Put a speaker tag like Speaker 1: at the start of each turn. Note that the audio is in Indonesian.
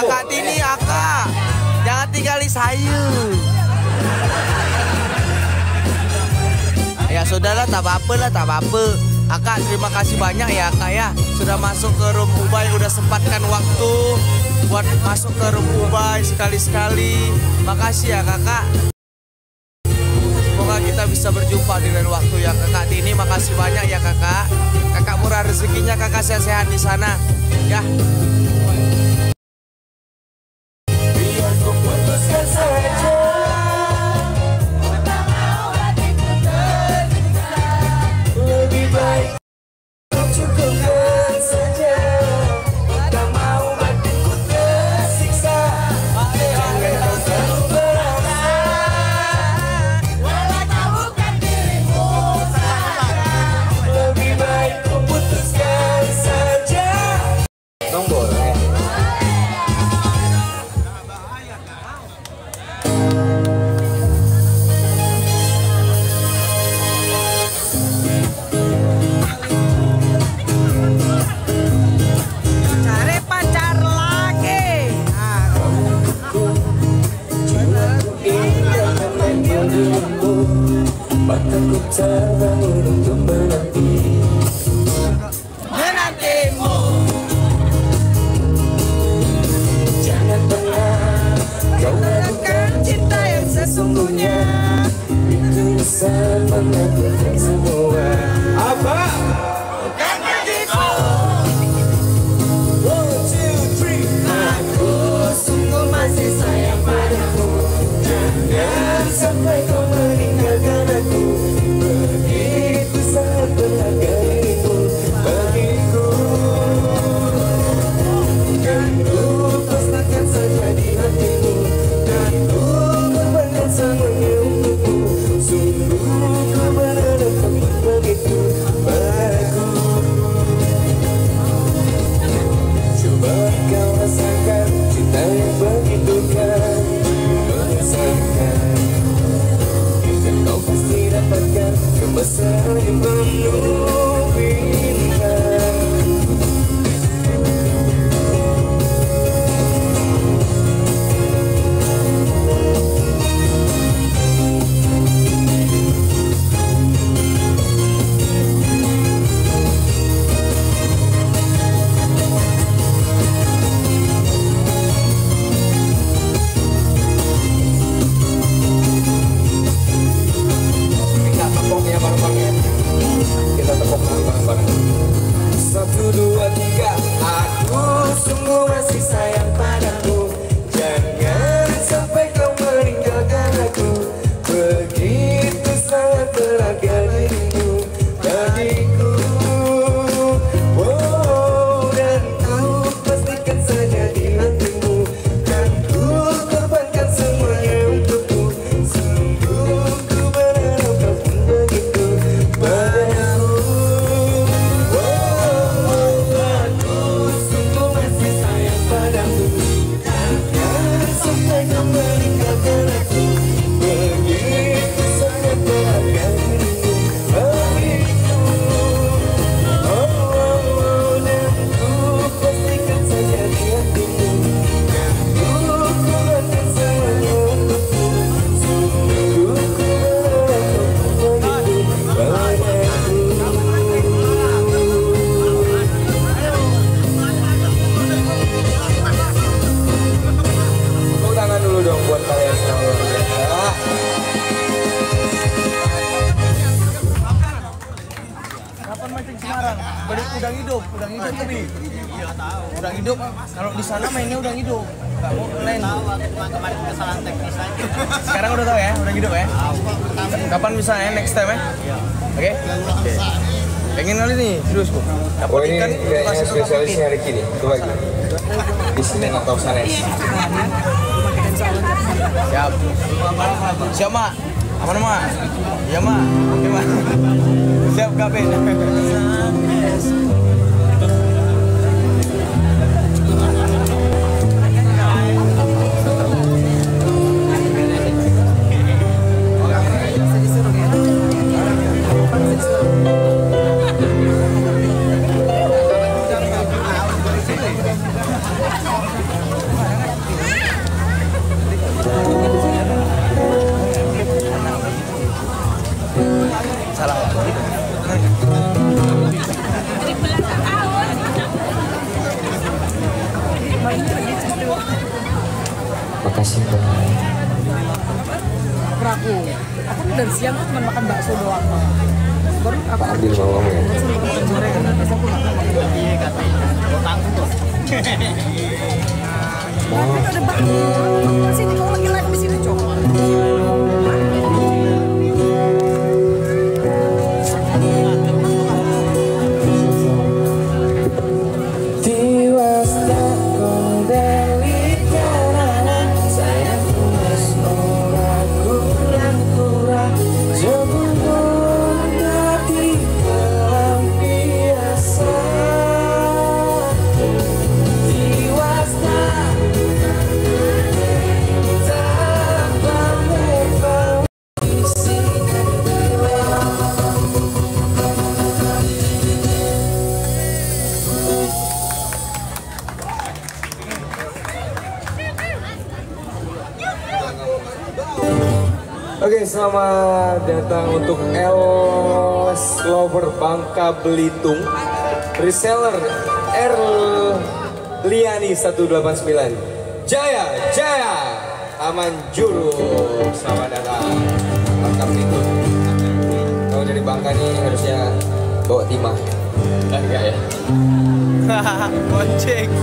Speaker 1: Kakak Tini, Akak, jangan tinggali saya. Ya sudahlah, tak apa-apa lah, tak apa-apa. Akak, terima kasih banyak ya Akak ya. Sudah masuk ke room Ubay, udah sempatkan waktu buat masuk ke room Ubay sekali-sekali. Makasih ya Kakak. Semoga kita bisa berjumpa di lain waktu ya Kakak Tini. Makasih banyak ya Kakak. Kakak murah rezekinya, Kakak sehat-sehat di sana ya.
Speaker 2: Biar ku putuskan saja. Lebih baik cukupkan saja. Tak mau hatiku tersiksa. Jangan kau selalu merasa walau tak bukan dirimu saja. Lebih baik ku putuskan saja. Dong boleh.
Speaker 1: Cari pacar lagi.
Speaker 2: Mataku terbangun untuk menantimu. Jangan pernah kau lakukan cinta yang sesungguhnya. Itu bisa menakutkan semua. Apa? Bukan begitu. 1, 2, 3. Aku sungguh masih sayang padamu. Jangan sampai kau meninggalkan aku. Begitu sangat berharga dirimu bagiku. Dan ku pastikan saja di hatimu. Dan ku korbankan semuanya untukmu. Sungguh ku berharap kamu begitu padaku. Coba kau rasakan cinta yang begitu kan mengesankan. Dan kau pasti dapatkan kebesaran yang penuh bintang. Kita tepok ya bareng-bareng ya. Kita tepok bareng-bareng. 1, 2, 3. Aku sungguh masih sayang padamu. Jangan sampai kau meninggalkan aku. Begitu sangat berharga dirimu bagiku. Oh, dan ku pastikan saja di hatimu. Dan ku korbankan semuanya untukmu. Sungguh ku berharap kau pun begitu padaku. Aku sungguh masih sayang padamu. Jangan sampai kau meninggalkan aku. Begitu sangat berharga dirimu bagiku. Dan ku pastikan saja di hatimu. Dan ku korbankan semuanya untukmu. Sungguh ku berharap kau pun begitu padaku. Tepuk tangan dulu dong buat kalian semua.
Speaker 1: Kapan mancing Semarang? Beli udang hidup tapi. Iya tahu. Udang hidup. Kalau di sana mainnya udang hidup. Enggak mau lain. Kemarin kesalahan teknis aja. Sekarang udah tahu ya, udang hidup ya. Kapan bisa ya next time ya? Iya. Oke. Pengen kali nih, serius kok. Dapat
Speaker 2: Oh, ini
Speaker 1: ikan
Speaker 2: kayaknya spesialisnya Ricky nih. Coba lagi. Di sini atau sana.
Speaker 1: Siap. Siap, Mak. Aman, Mak? Iya, Mak. Oke, Mak. Siap, Kapten.
Speaker 2: Makasih banyak.
Speaker 3: Aku dari siang tuh cuma makan bakso doang. Baru aku
Speaker 2: Ambil mamamu ya.
Speaker 3: makan gorengan. Terus aku makan lagi.
Speaker 1: Iya katanya. Tanggung tuh.
Speaker 2: Mau.
Speaker 3: Ada bakso. Sini kalau lagi live di sini, Cok.
Speaker 2: Tiwas tak kondelikan sayang tulis ora kurang-kurang jebul hati biasa tiwas tak pamit isi Oke, selamat datang untuk Els Lover Bangka Belitung, reseller Liani 189, Jaya Jaya Taman Juru, selamat datang Bangka Belitung. Kalau dari Bangka nih harusnya bawa timah, enggak ya?
Speaker 1: Bonceng.